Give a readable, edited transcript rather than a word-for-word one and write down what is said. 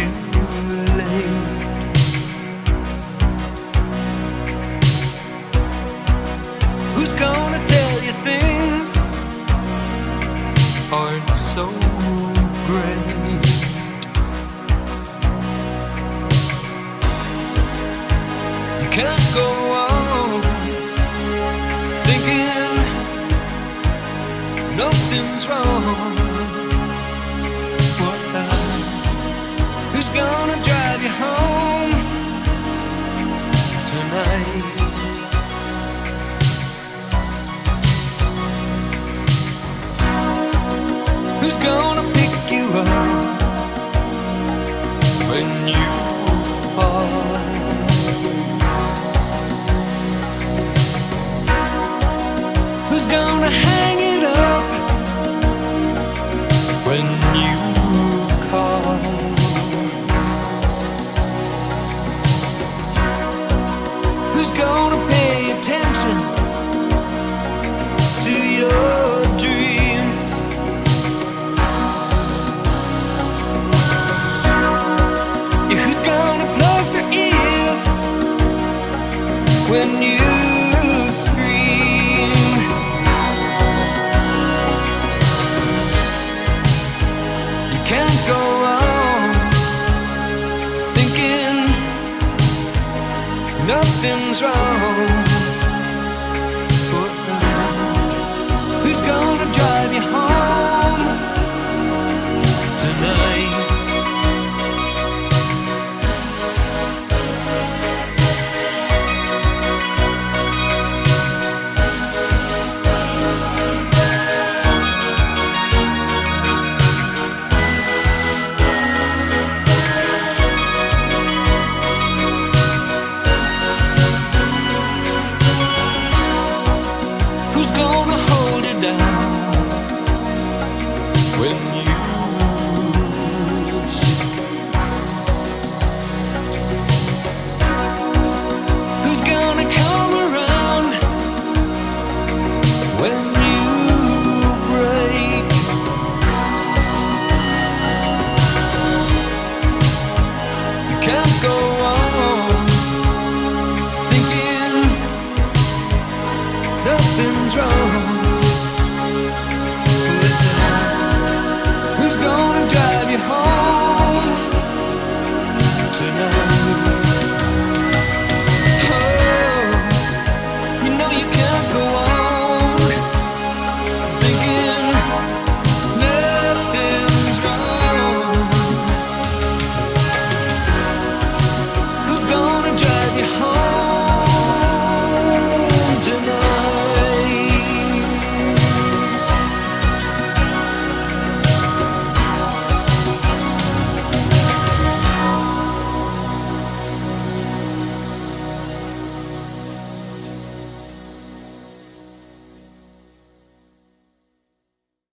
too late. Who's gonna tell you things aren't so great? You can't go on thinking nothing's wrong. Who's gonna drive you home tonight? Who's gonna pick you up when you fall? Who's gonna hang it up when you call? Who's gonna pay attention to your dreams? Yeah, who's gonna plug their ears when you scream? You can't go on thinking nothing's wrong.